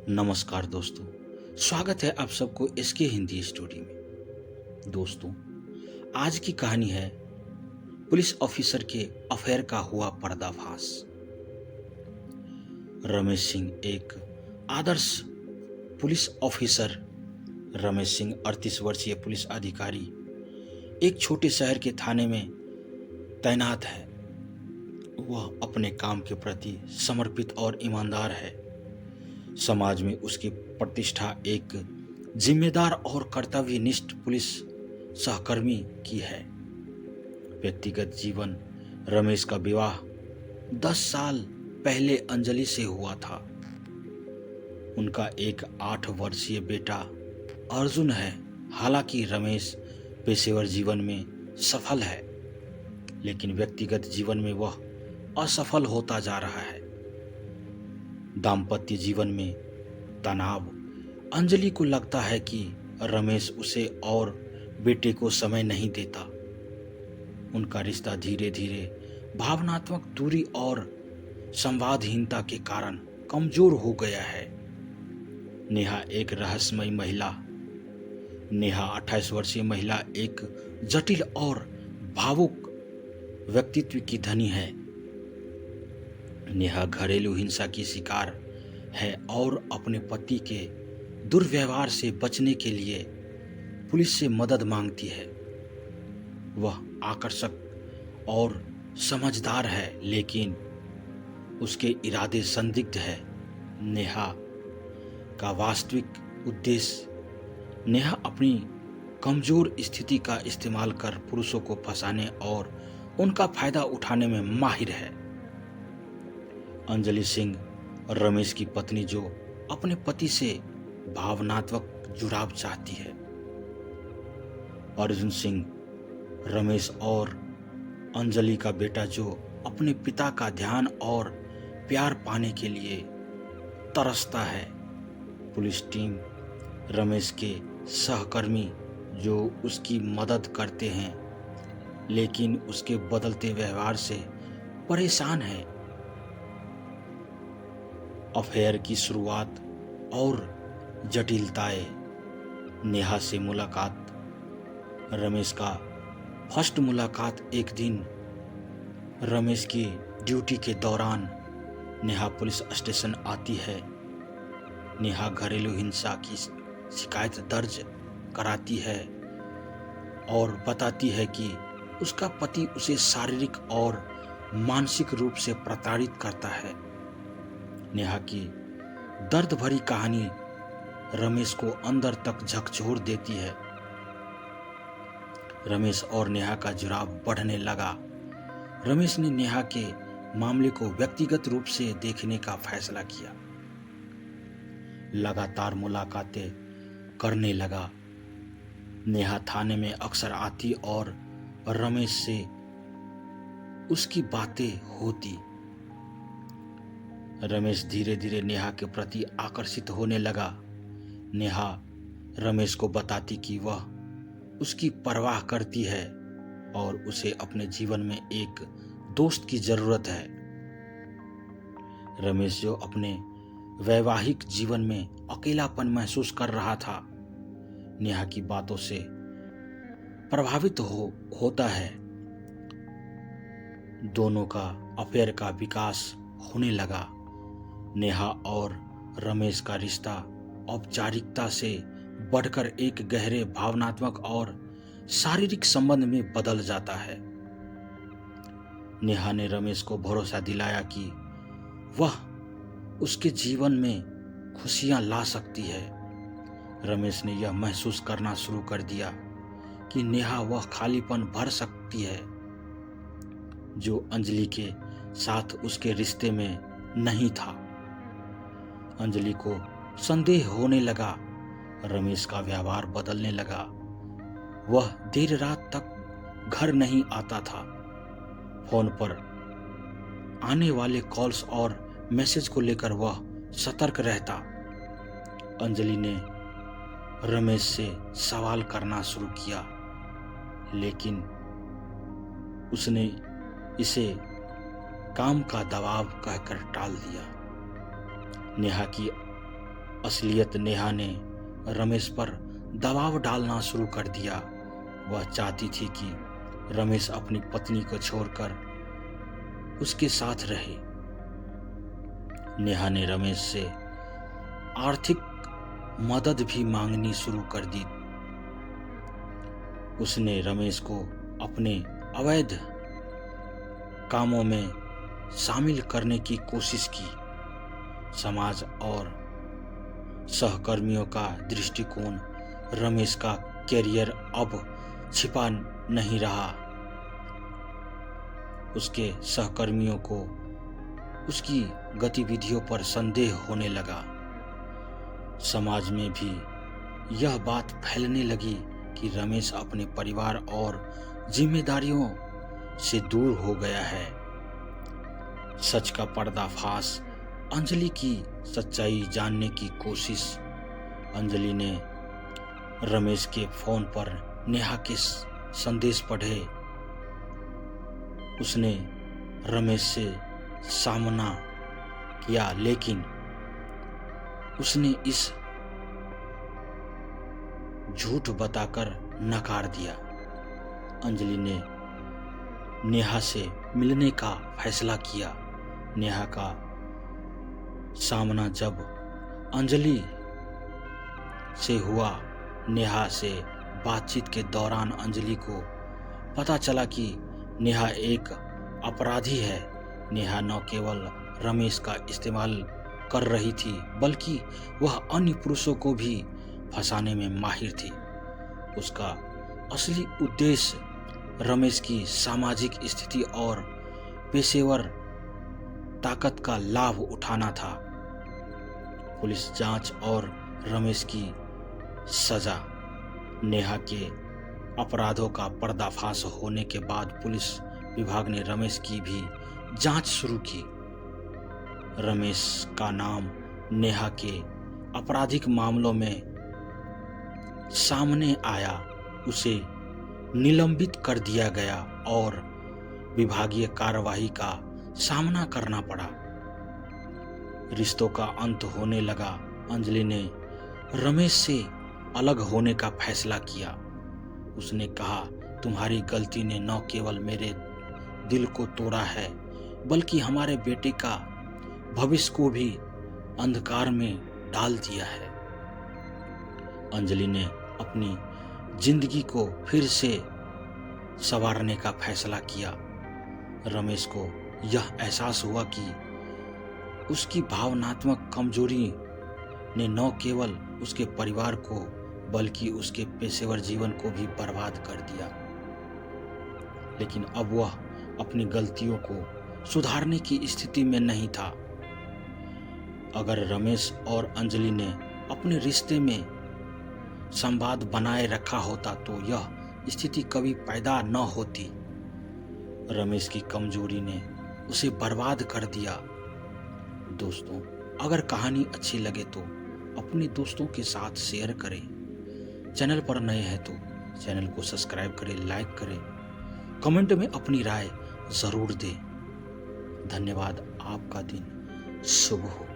नमस्कार दोस्तों, स्वागत है आप सबको इसके हिंदी स्टोरी में। दोस्तों, आज की कहानी है पुलिस ऑफिसर के अफेयर का हुआ पर्दाफाश। रमेश सिंह एक आदर्श पुलिस ऑफिसर। रमेश सिंह 38 वर्षीय पुलिस अधिकारी एक छोटे शहर के थाने में तैनात है। वह अपने काम के प्रति समर्पित और ईमानदार है। समाज में उसकी प्रतिष्ठा एक जिम्मेदार और कर्तव्यनिष्ठ पुलिस सहकर्मी की है। व्यक्तिगत जीवन: रमेश का विवाह 10 साल पहले अंजलि से हुआ था। उनका एक 8 वर्षीय बेटा अर्जुन है। हालांकि रमेश पेशेवर जीवन में सफल है, लेकिन व्यक्तिगत जीवन में वह असफल होता जा रहा है। दाम्पत्य जीवन में तनाव: अंजलि को लगता है कि रमेश उसे और बेटे को समय नहीं देता। उनका रिश्ता धीरे धीरे भावनात्मक दूरी और संवादहीनता के कारण कमजोर हो गया है। नेहा एक रहस्यमयी महिला। नेहा 28 वर्षीय महिला एक जटिल और भावुक व्यक्तित्व की धनी है। नेहा घरेलू हिंसा की शिकार है और अपने पति के दुर्व्यवहार से बचने के लिए पुलिस से मदद मांगती है। वह आकर्षक और समझदार है, लेकिन उसके इरादे संदिग्ध है। नेहा का वास्तविक उद्देश्य: नेहा अपनी कमजोर स्थिति का इस्तेमाल कर पुरुषों को फंसाने और उनका फायदा उठाने में माहिर है। अंजलि सिंह रमेश की पत्नी, जो अपने पति से भावनात्मक जुड़ाव चाहती है। अर्जुन सिंह रमेश और अंजलि का बेटा, जो अपने पिता का ध्यान और प्यार पाने के लिए तरसता है। पुलिस टीम: रमेश के सहकर्मी, जो उसकी मदद करते हैं लेकिन उसके बदलते व्यवहार से परेशान है। अफेयर की शुरुआत और जटिलताएं: नेहा से मुलाकात। रमेश का फर्स्ट मुलाकात एक दिन रमेश की ड्यूटी के दौरान नेहा पुलिस स्टेशन आती है। नेहा घरेलू हिंसा की शिकायत दर्ज कराती है और बताती है कि उसका पति उसे शारीरिक और मानसिक रूप से प्रताड़ित करता है। नेहा की दर्द भरी कहानी रमेश को अंदर तक झकझोर देती है। रमेश और नेहा का जुड़ाव बढ़ने लगा। रमेश ने नेहा के मामले को व्यक्तिगत रूप से देखने का फैसला किया। लगातार मुलाकातें करने लगा। नेहा थाने में अक्सर आती और रमेश से उसकी बातें होती। रमेश धीरे धीरे नेहा के प्रति आकर्षित होने लगा। नेहा रमेश को बताती कि वह उसकी परवाह करती है और उसे अपने जीवन में एक दोस्त की जरूरत है। रमेश, जो अपने वैवाहिक जीवन में अकेलापन महसूस कर रहा था, नेहा की बातों से प्रभावित होता है। दोनों का अफेयर का विकास होने लगा। नेहा और रमेश का रिश्ता औपचारिकता से बढ़कर एक गहरे भावनात्मक और शारीरिक संबंध में बदल जाता है। नेहा ने रमेश को भरोसा दिलाया कि वह उसके जीवन में खुशियां ला सकती है। रमेश ने यह महसूस करना शुरू कर दिया कि नेहा वह खालीपन भर सकती है जो अंजलि के साथ उसके रिश्ते में नहीं था। अंजलि को संदेह होने लगा। रमेश का व्यवहार बदलने लगा। वह देर रात तक घर नहीं आता था। फोन पर आने वाले कॉल्स और मैसेज को लेकर वह सतर्क रहता। अंजलि ने रमेश से सवाल करना शुरू किया, लेकिन उसने इसे काम का दबाव कहकर टाल दिया। नेहा की असलियत नेहा ने रमेश पर दबाव डालना शुरू कर दिया। वह चाहती थी कि रमेश अपनी पत्नी को छोड़कर उसके साथ रहे। नेहा ने रमेश से आर्थिक मदद भी मांगनी शुरू कर दी। उसने रमेश को अपने अवैध कामों में शामिल करने की कोशिश की। समाज और सहकर्मियों का दृष्टिकोण रमेश का कैरियर अब छिपा नहीं रहा। उसके सहकर्मियों को उसकी गतिविधियों पर संदेह होने लगा। समाज में भी यह बात फैलने लगी कि रमेश अपने परिवार और जिम्मेदारियों से दूर हो गया है। सच का पर्दाफाश। अंजलि की सच्चाई जानने की कोशिश। अंजलि ने रमेश के फोन पर नेहा के संदेश पढ़े। उसने रमेश से सामना किया, लेकिन उसने इस झूठ बताकर नकार दिया। अंजलि ने नेहा से मिलने का फैसला किया। नेहा का सामना जब अंजलि से हुआ, नेहा से बातचीत के दौरान अंजलि को पता चला कि नेहा एक अपराधी है। नेहा न केवल रमेश का इस्तेमाल कर रही थी, बल्कि वह अन्य पुरुषों को भी फंसाने में माहिर थी। उसका असली उद्देश्य रमेश की सामाजिक स्थिति और पेशेवर ताकत का लाभ उठाना था। पुलिस जांच और रमेश की सजा। नेहा के अपराधों का पर्दाफाश होने के बाद पुलिस विभाग ने रमेश की भी जांच शुरू की। रमेश का नाम नेहा के आपराधिक मामलों में सामने आया। उसे निलंबित कर दिया गया और विभागीय कार्यवाही का सामना करना पड़ा। रिश्तों का अंत होने लगा। अंजलि ने रमेश से अलग होने का फैसला किया। उसने कहा, तुम्हारी गलती ने न केवल मेरे दिल को तोड़ा है, बल्कि हमारे बेटे का भविष्य को भी अंधकार में डाल दिया है। अंजलि ने अपनी जिंदगी को फिर से संवारने का फैसला किया। रमेश को यह एहसास हुआ कि उसकी भावनात्मक कमजोरी ने न केवल उसके परिवार को बल्कि उसके पेशेवर जीवन को भी बर्बाद कर दिया। लेकिन अब वह अपनी गलतियों को सुधारने की स्थिति में नहीं था। अगर रमेश और अंजलि ने अपने रिश्ते में संवाद बनाए रखा होता तो यह स्थिति कभी पैदा न होती। रमेश की कमजोरी ने उसे बर्बाद कर दिया। दोस्तों, अगर कहानी अच्छी लगे तो अपने दोस्तों के साथ शेयर करें। चैनल पर नए हैं तो चैनल को सब्सक्राइब करें, लाइक करें, कमेंट में अपनी राय जरूर दें। धन्यवाद। आपका दिन शुभ हो।